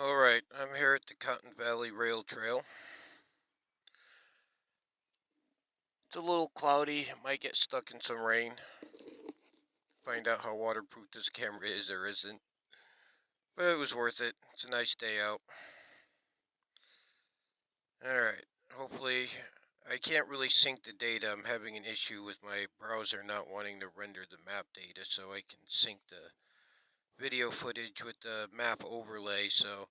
Alright, I'm here at the Cotton Valley Rail Trail. It's a little cloudy, it might get stuck in some rain. Find out how waterproof this camera is or isn't. But it was worth it. It's a nice day out. Alright, hopefully I can't really sync the data. I'm having an issue with my browser not wanting to render the map data so I can sync the video footage with the map overlay. So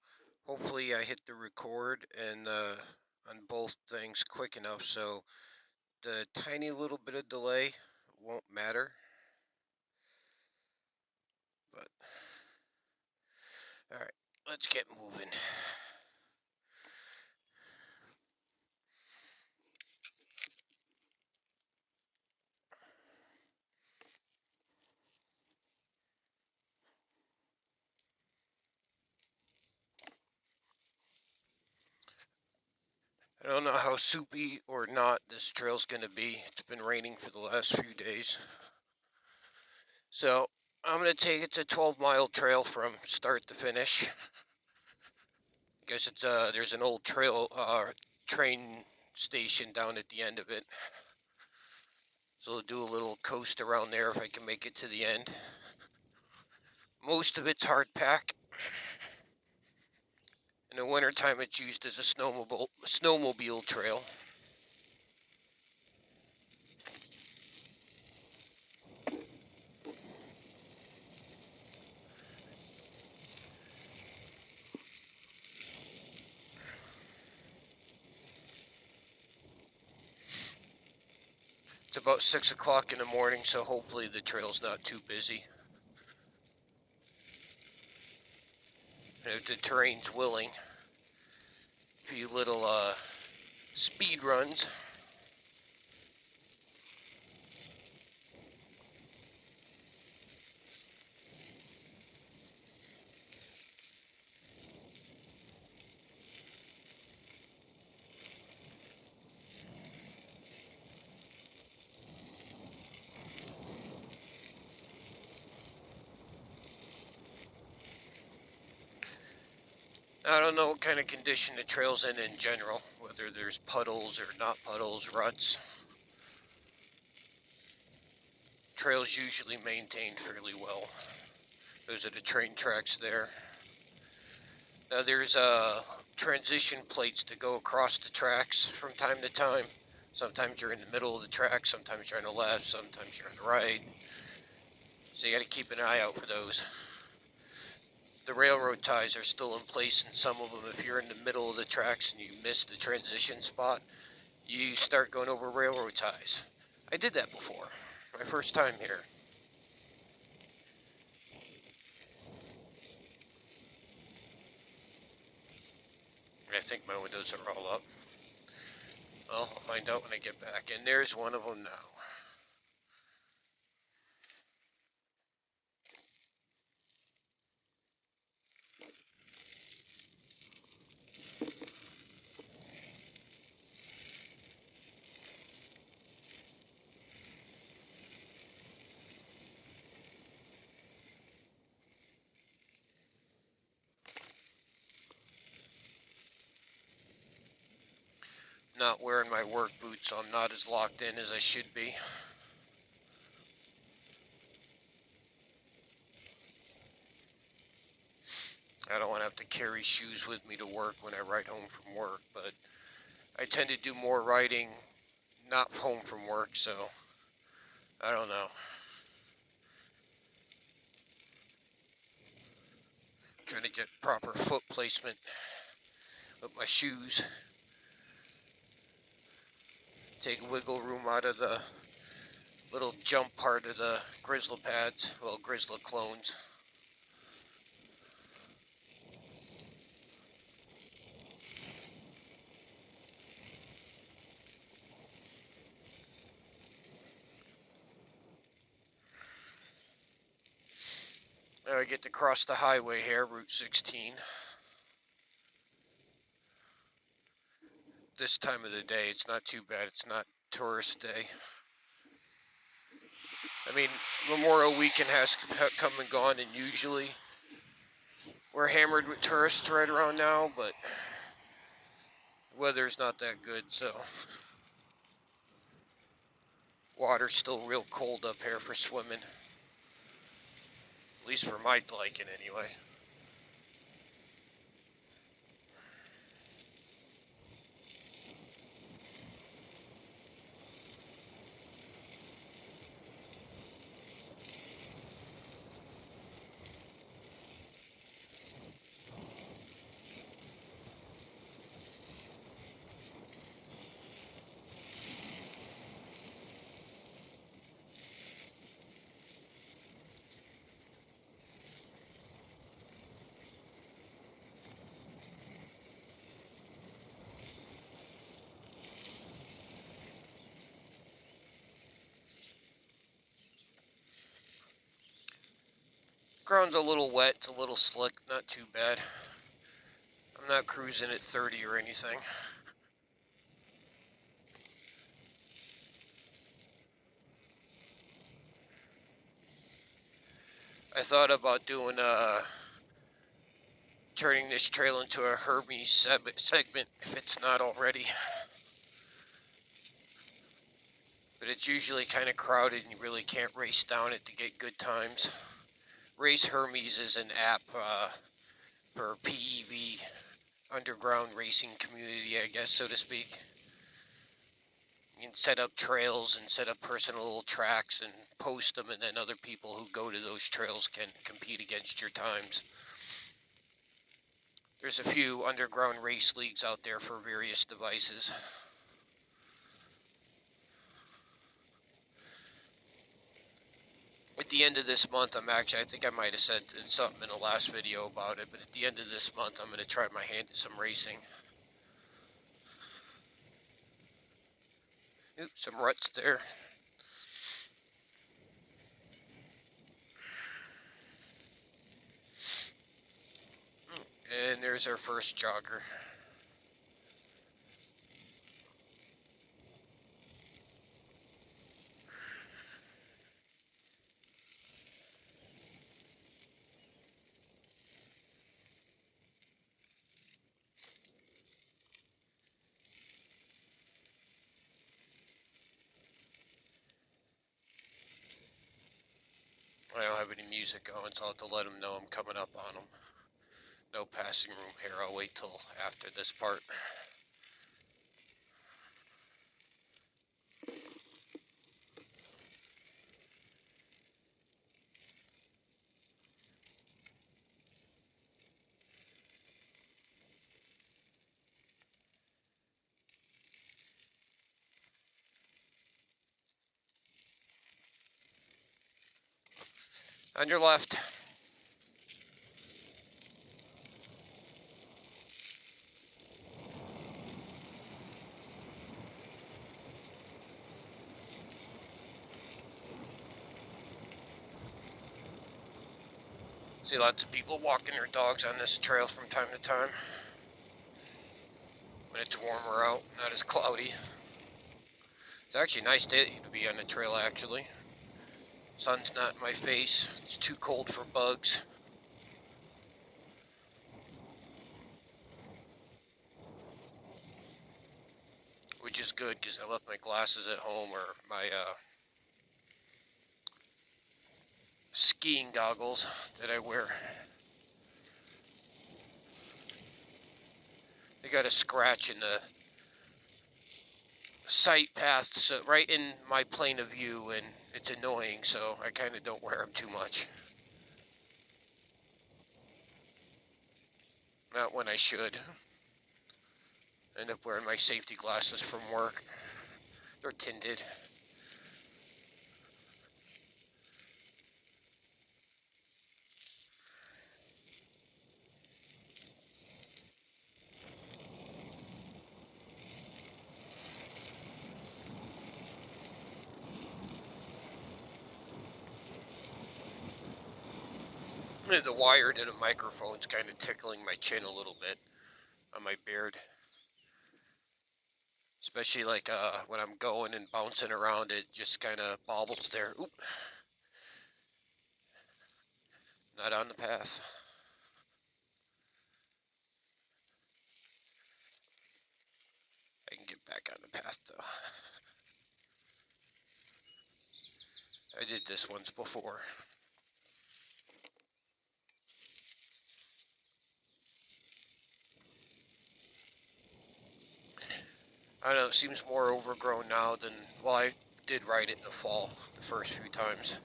hopefully I hit the record and on both things quick enough so the tiny little bit of delay won't matter, but all right, let's get moving. I don't know how soupy or not this trail's going to be. It's been raining for the last few days. So I'm going to take it to 12-mile trail from start to finish. I guess it's there's an old train station down at the end of it. So I'll do a little coast around there if I can make it to the end. Most of it's hard pack. In the wintertime, it's used as a snowmobile trail. It's about 6 o'clock in the morning, so hopefully the trail's not too busy. And if the terrain's willing, a few little speed runs. I don't know what kind of condition the trail's in general, whether there's puddles or not puddles, ruts. Trail's usually maintained fairly well. Those are the train tracks there. Now there's transition plates to go across the tracks from time to time. Sometimes you're in the middle of the track, sometimes you're on the left, sometimes you're on the right. So you got to keep an eye out for those. The railroad ties are still in place in some of them. If you're in the middle of the tracks and you miss the transition spot, you start going over railroad ties. I did that before, my first time here. I think my windows are all up. Well, I'll find out when I get back. And there's one of them now. Not wearing my work boots, so I'm not as locked in as I should be. I don't want to have to carry shoes with me to work when I ride home from work, but I tend to do more riding not home from work, so I don't know. Trying to get proper foot placement with my shoes. Take wiggle room out of the little jump part of the Grizzly pads, well, Grizzly clones. Now I get to cross the highway here, Route 16. This time of the day, it's not too bad. It's not tourist day. I mean, Memorial Weekend has come and gone, and usually We're hammered with tourists right around now, but the weather's not that good, so water's still real cold up here for swimming. At least for my liking, anyway. Ground's a little wet, it's a little slick, not too bad. I'm not cruising at 30 or anything. I thought about doing turning this trail into a Hermes segment if it's not already. But it's usually kind of crowded and you really can't race down it to get good times. Race Hermes is an app for PEV, underground racing community, I guess, so to speak. You can set up trails and set up personal little tracks and post them, and then other people who go to those trails can compete against your times. There's a few underground race leagues out there for various devices. At the end of this month, I think I might have said something in the last video about it, but at the end of this month, I'm going to try my hand at some racing. Oops, some ruts there. And there's our first jogger. I don't have any music going, so I'll have to let them know I'm coming up on them. No passing room here. I'll wait till after this part. On your left. See lots of people walking their dogs on this trail from time to time. When it's warmer out, not as cloudy. It's actually a nice day to be on the trail, actually. Sun's not in my face. It's too cold for bugs. Which is good because I left my glasses at home, or my skiing goggles that I wear. They got a scratch in the sight path, so right in my plane of view, and it's annoying, so I kind of don't wear them too much. Not when I should. End up wearing my safety glasses from work. They're tinted. The wire to the microphone's kind of tickling my chin a little bit on my beard. Especially like when I'm going and bouncing around, it just kind of bobbles there. Oop. Not on the path. back on the path though. I did this once before. I don't know, it seems more overgrown now than, well, I did ride it in the fall the first few times.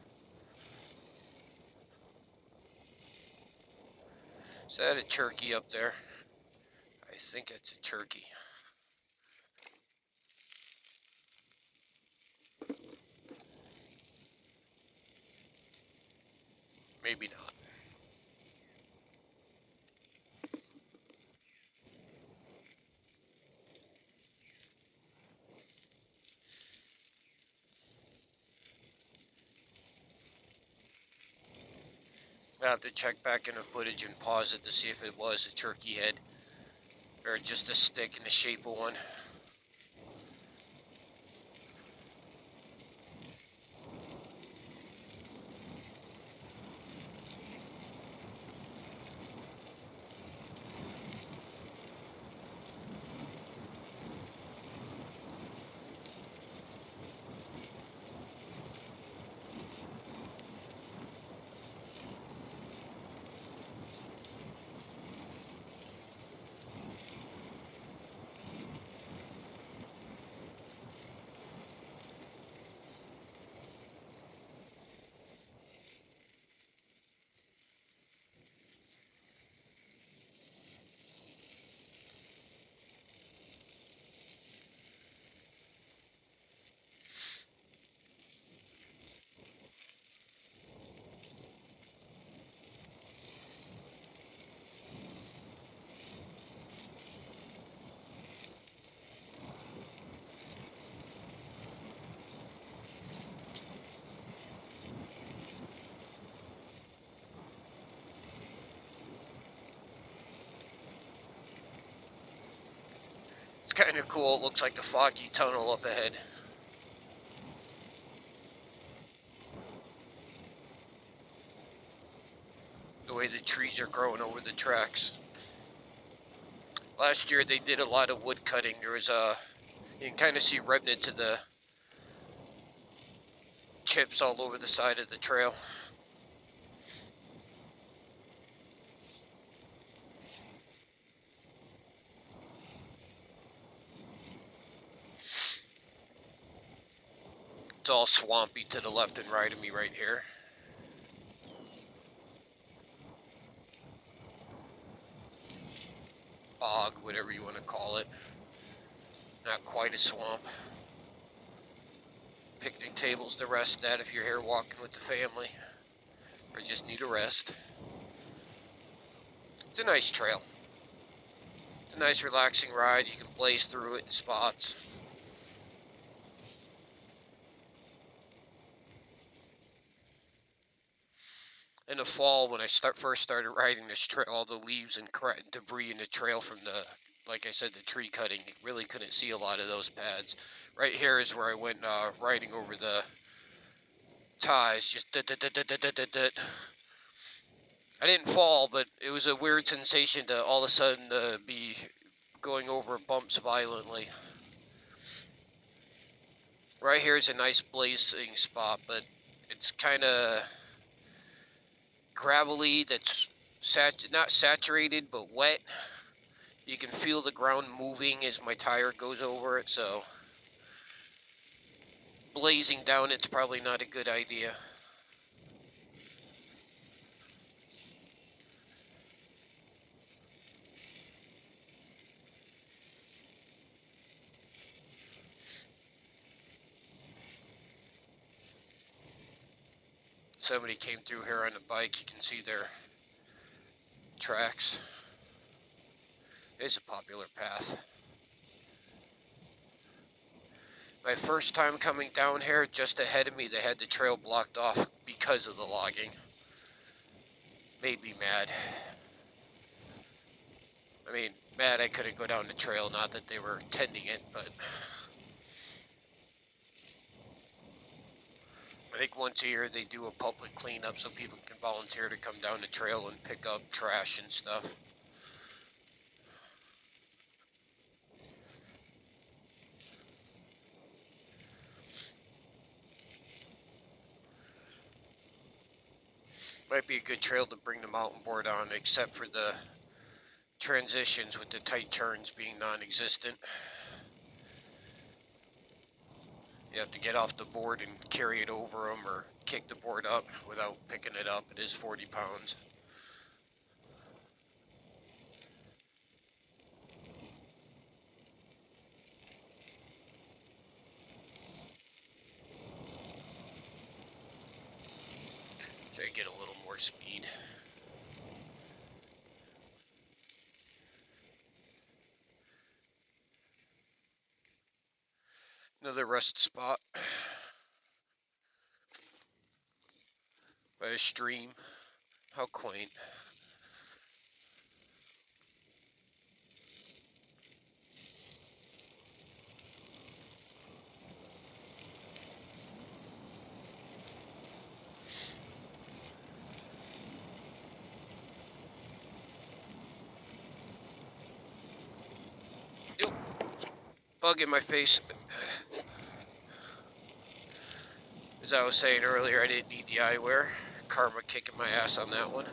Is that a turkey up there? I think it's a turkey. Maybe not. I have to check back in the footage and pause it to see if it was a turkey head or just a stick in the shape of one. It's kind of cool. It looks like a foggy tunnel up ahead. The way the trees are growing over the tracks. Last year they did a lot of wood cutting. There was you can kind of see remnants of the chips all over the side of the trail. It's all swampy to the left and right of me right here. Bog, whatever you want to call it. Not quite a swamp. Picnic tables to rest at if you're here walking with the family or just need a rest. It's a nice trail. It's a nice relaxing ride. You can blaze through it in spots. In the fall, when I first started riding this trail, all the leaves and debris in the trail from the, like I said, the tree cutting, you really couldn't see a lot of those pads. Right here is where I went riding over the ties, just I didn't fall, but it was a weird sensation to all of a sudden be going over bumps violently. Right here is a nice blazing spot, but it's kind of gravelly, that's not saturated, but wet. You can feel the ground moving as my tire goes over it, so blazing down it's probably not a good idea. Somebody came through here on a bike. You can see their tracks. It's a popular path. My first time coming down here, just ahead of me, they had the trail blocked off because of the logging. Made me mad. I mean, mad I couldn't go down the trail, not that they were tending it, but I think once a year they do a public cleanup so people can volunteer to come down the trail and pick up trash and stuff. Might be a good trail to bring the mountain board on, except for the transitions with the tight turns being non-existent. You have to get off the board and carry it over them or kick the board up without picking it up. It is 40 pounds. Try to get a little more speed. Another rest spot by a stream. How quaint. Yep. Bug in my face. As I was saying earlier, I didn't need the eyewear. Karma kicking my ass on that one.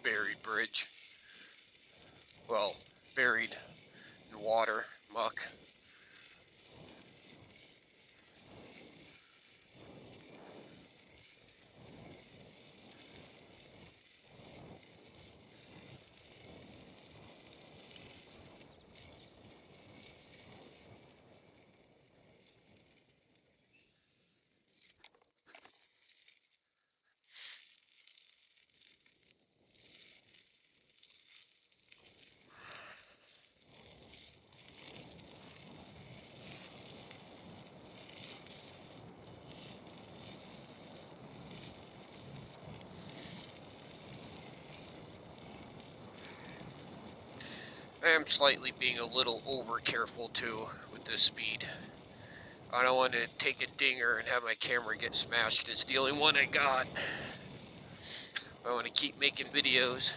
Buried bridge. Well, buried in water, muck. I am slightly being a little over careful too with this speed. I don't want to take a dinger and have my camera get smashed. It's the only one I got. I want to keep making videos.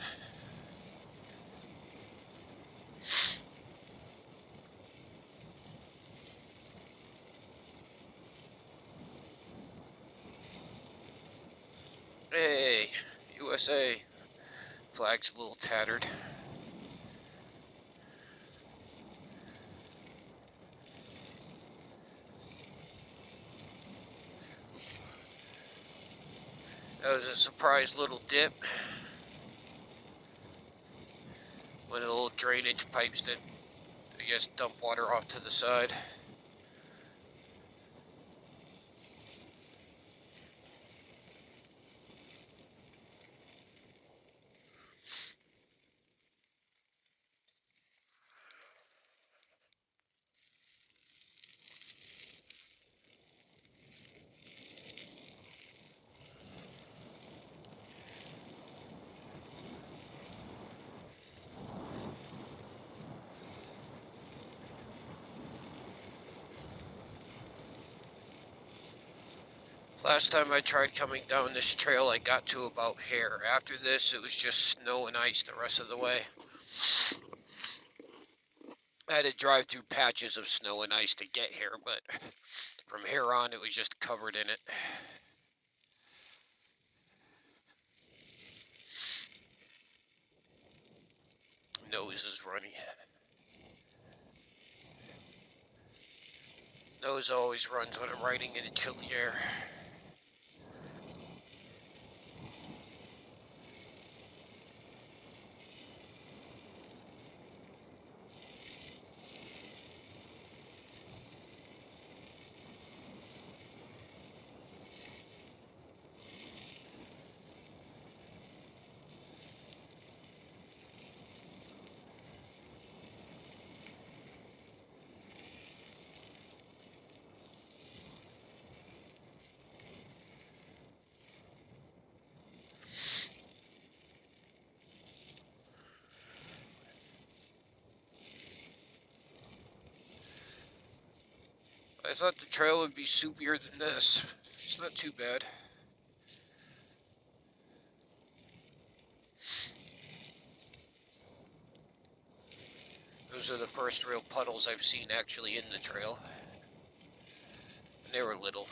Hey, USA. Flag's a little tattered. That was a surprise little dip. One of the little drainage pipes that, I guess, dump water off to the side. Last time I tried coming down this trail, I got to about here. After this, it was just snow and ice the rest of the way. I had to drive through patches of snow and ice to get here, but from here on, it was just covered in it. Nose is runny. Nose always runs when I'm riding in a chilly air. I thought the trail would be soupier than this. It's not too bad. Those are the first real puddles I've seen actually in the trail. And they were little.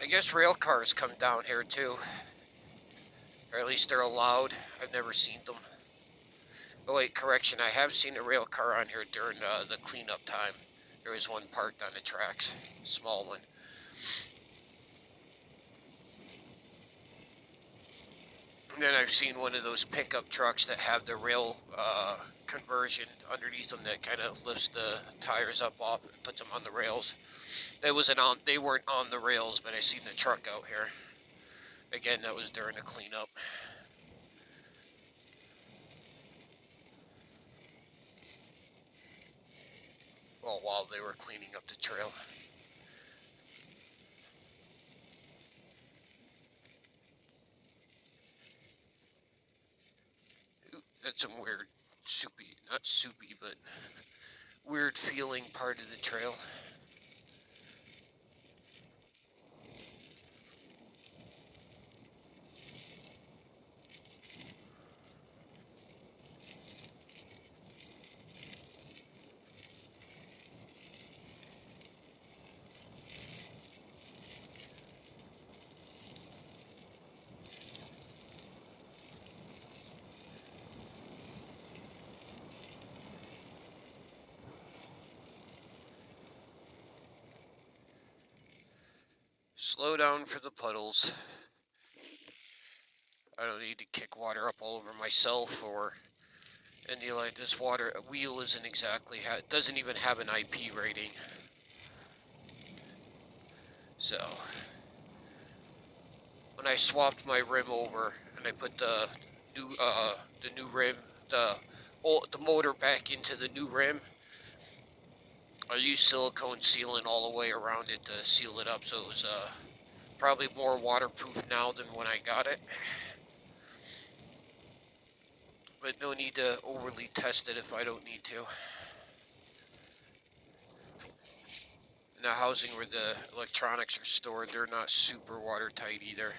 I guess rail cars come down here too. Or at least they're allowed. I've never seen them. Oh wait, correction, I have seen a rail car on here during the cleanup time. There was one parked on the tracks, small one. And then I've seen one of those pickup trucks that have the rail conversion underneath them that kind of lifts the tires up off and puts them on the rails. They weren't on the rails, but I seen the truck out here. Again, that was during the cleanup. Well, while they were cleaning up the trail. Ooh, that's some weird soupy, not soupy, but weird feeling part of the trail. Slow down for the puddles. I don't need to kick water up all over myself or any like this water. Wheel isn't exactly, it doesn't even have an IP rating. So, when I swapped my rim over and I put the new rim, the motor back into the new rim, I used silicone sealant all the way around it to seal it up, so it was probably more waterproof now than when I got it. But no need to overly test it if I don't need to. In the housing where the electronics are stored, they're not super watertight either.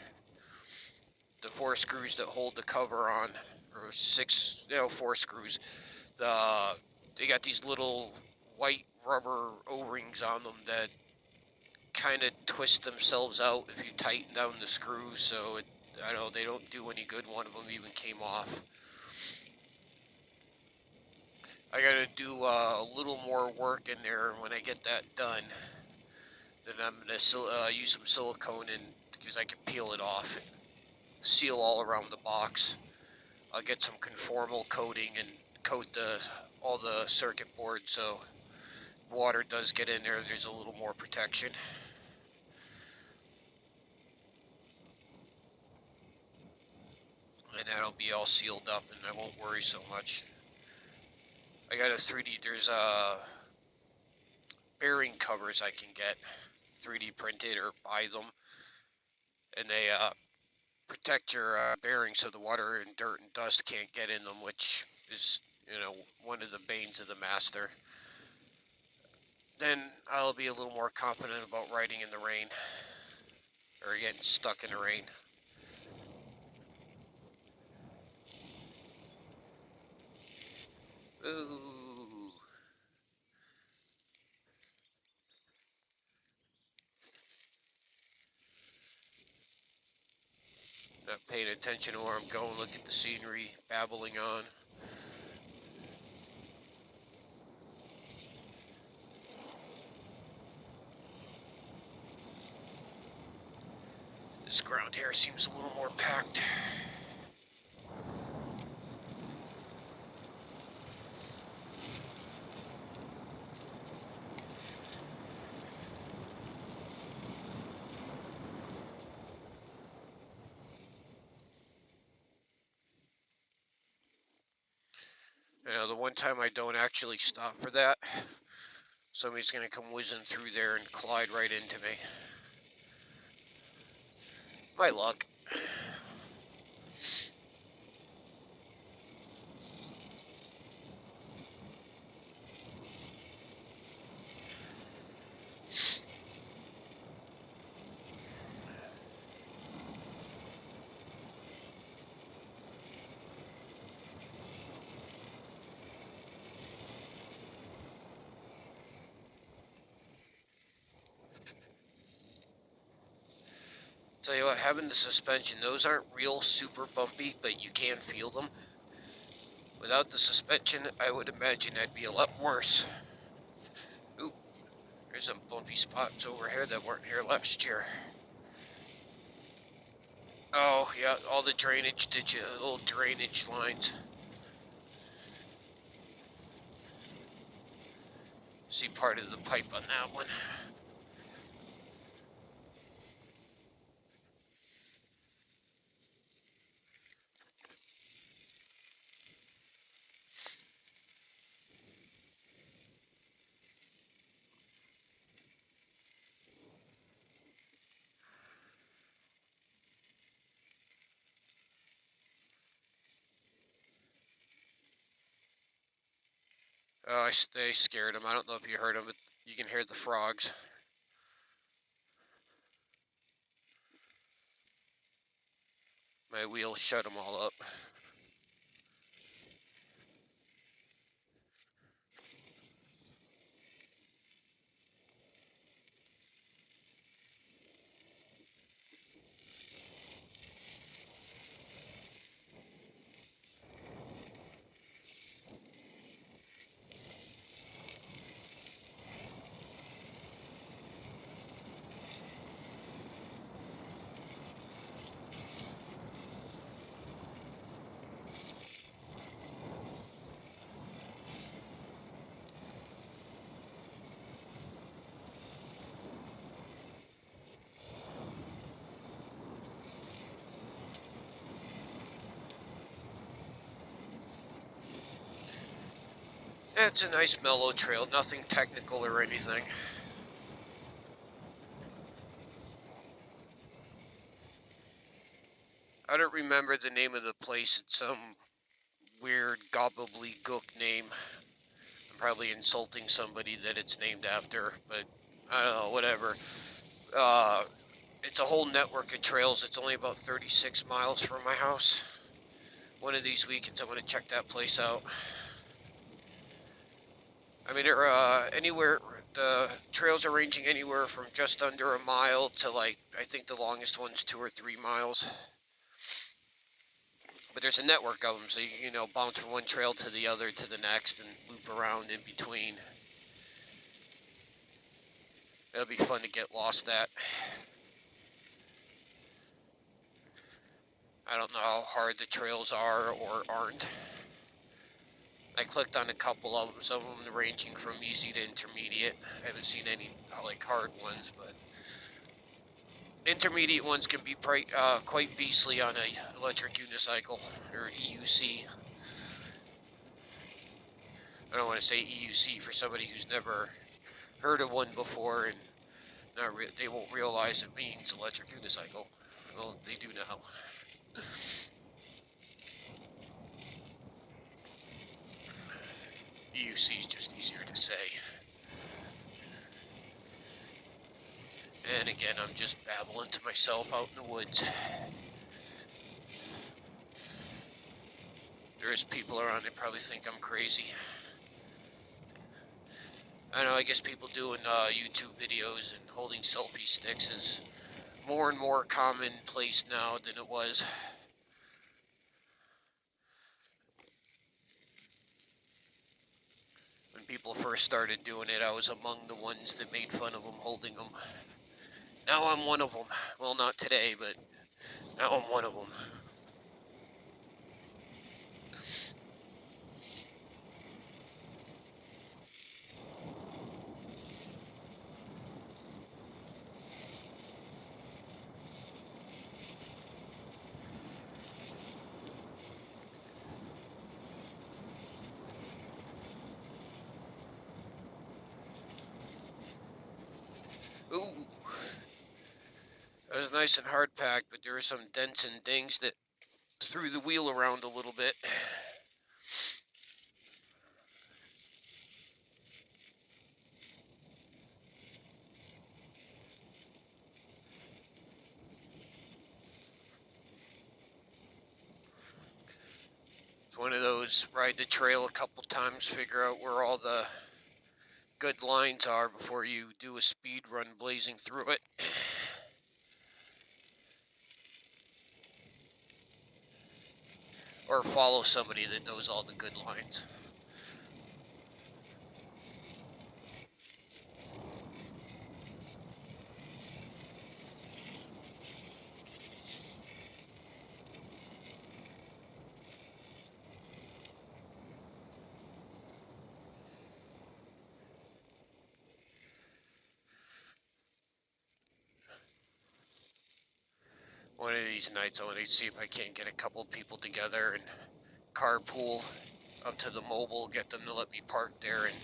The 4 screws that hold the cover on, or 4 screws, they got these little white rubber O-rings on them that kind of twist themselves out if you tighten down the screws, so I don't know, they don't do any good. One of them even came off. I gotta do a little more work in there. When I get that done, then I'm gonna use some silicone because I can peel it off and seal all around the box. I'll get some conformal coating and coat all the circuit board, so if water does get in there, there's a little more protection. And that'll be all sealed up and I won't worry so much. I got there's bearing covers I can get 3D printed or buy them, and they protect your bearings so the water and dirt and dust can't get in them, which is, one of the banes of the Master. Then I'll be a little more confident about riding in the rain or getting stuck in the rain. Ooh. Not paying attention to where I'm going, look at the scenery, babbling on. This ground here seems a little more packed. You know, the one time I don't actually stop for that, somebody's gonna come whizzing through there and collide right into me. My luck. Tell you what, having the suspension, those aren't real super bumpy, but you can feel them. Without the suspension, I would imagine that'd be a lot worse. Ooh, there's some bumpy spots over here that weren't here last year. Oh, yeah, all the drainage ditches, little drainage lines. See part of the pipe on that one. Oh, they scared him. I don't know if you heard him, but you can hear the frogs. My wheels shut them all up. Yeah, it's a nice mellow trail, nothing technical or anything. I don't remember the name of the place. It's some weird gobbledygook name. I'm probably insulting somebody that it's named after, but I don't know, whatever. It's a whole network of trails. It's only about 36 miles from my house. One of these weekends, I'm going to check that place out. I mean, anywhere, the trails are ranging anywhere from just under a mile to like, I think the longest one's 2 or 3 miles. But there's a network of them, so you know, bounce from one trail to the other to the next and loop around in between. It'll be fun to get lost at. I don't know how hard the trails are or aren't. I clicked on a couple of them, some of them ranging from easy to intermediate. I haven't seen any like hard ones, but intermediate ones can be quite beastly on a electric unicycle or EUC. I don't want to say EUC for somebody who's never heard of one before and they won't realize it means electric unicycle. Well, they do now. EUC is just easier to say. And again, I'm just babbling to myself out in the woods. There's people around that probably think I'm crazy. I know, I guess people doing YouTube videos and holding selfie sticks is more and more commonplace now than it was. When people first started doing it, I was among the ones that made fun of them holding them. Now I'm one of them. Well, not today, but now I'm one of them. Ooh, that was nice and hard packed, but there were some dents and dings that threw the wheel around a little bit. It's one of those, ride the trail a couple times, figure out where all the good lines are before you do a speed run blazing through it. Or follow somebody that knows all the good lines. One of these nights I want to see if I can't get a couple people together and carpool up to the mobile, get them to let me park there and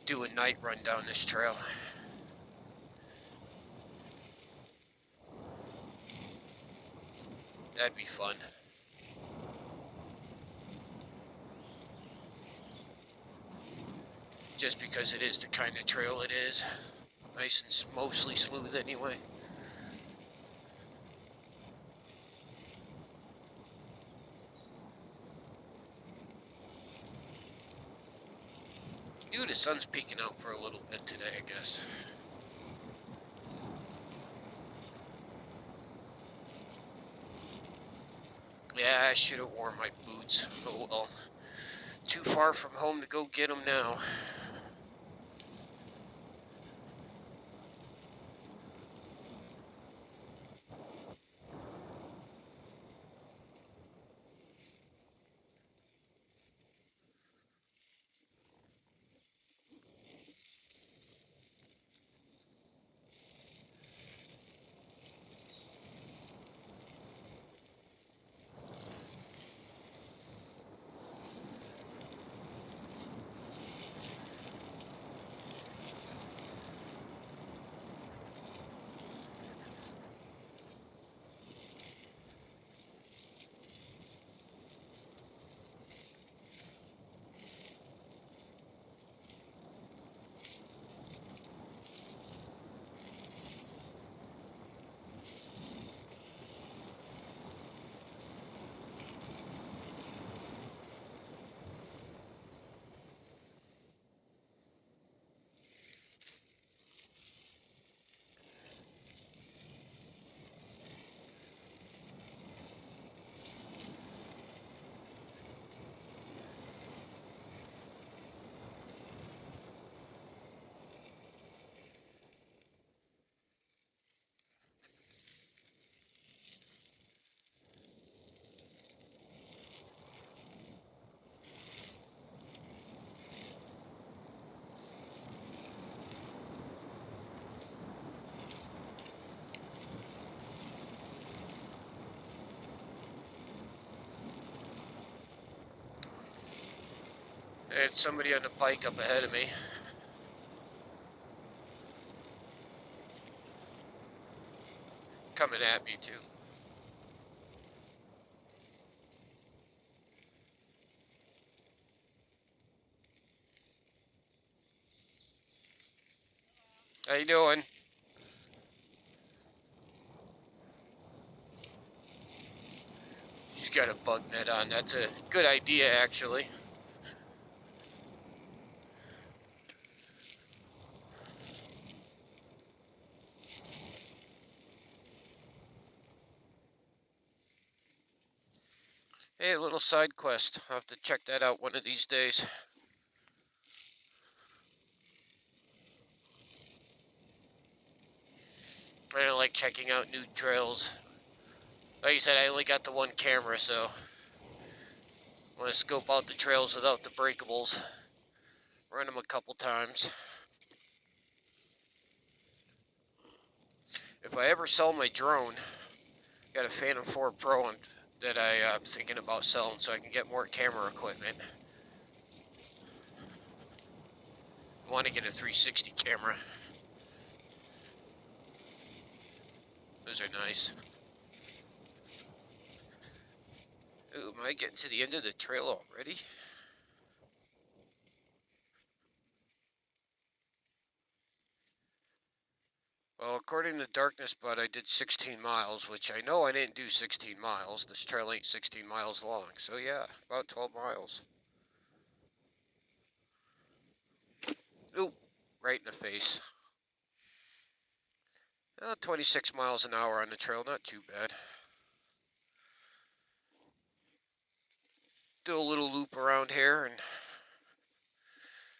do a night run down this trail. That'd be fun. Just because it is the kind of trail it is. Nice and mostly smooth anyway. Ooh, the sun's peeking out for a little bit today, I guess. Yeah, I should have worn my boots. Oh well. Too far from home to go get them now. It's somebody on the bike up ahead of me. Coming at me too. How you doing? She's got a bug net on. That's a good idea, actually. Hey, a little side quest. I'll have to check that out one of these days. I don't like checking out new trails. Like you said, I only got the one camera, so I want to scope out the trails without the breakables. Run them a couple times. If I ever sell my drone, got a Phantom 4 Pro that I'm thinking about selling so I can get more camera equipment. I want to get a 360 camera. Those are nice. Ooh, am I getting to the end of the trail already? Well, according to Darkness Bud, I did 16 miles, which I know I didn't do 16 miles. This trail ain't 16 miles long. So yeah, about 12 miles. Ooh, right in the face. 26 miles an hour on the trail, not too bad. Do a little loop around here and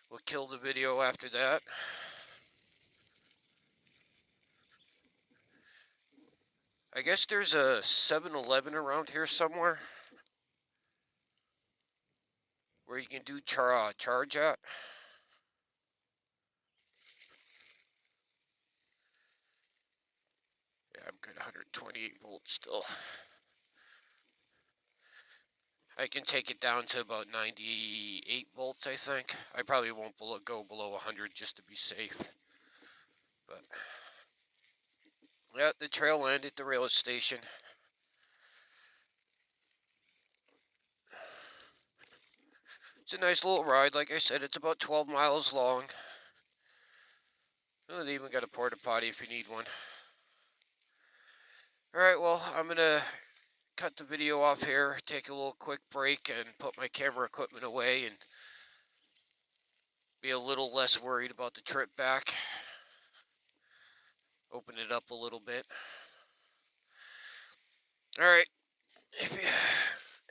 we'll kill the video after that. I guess there's a 7-Eleven around here somewhere where you can do charge at. Yeah, I'm good, 128 volts still. I can take it down to about 98 volts, I think. I probably won't go below 100 just to be safe. But yeah, the trail end at the rail station. It's a nice little ride. Like I said, it's about 12 miles long. Oh, they even got a porta potty if you need one. All right, well, I'm gonna cut the video off here, take a little quick break, and put my camera equipment away and be a little less worried about the trip back. Open it up a little bit. All right.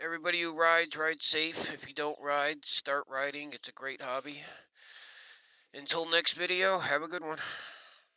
Everybody who rides, ride safe. If you don't ride, start riding. It's a great hobby. Until next video, have a good one.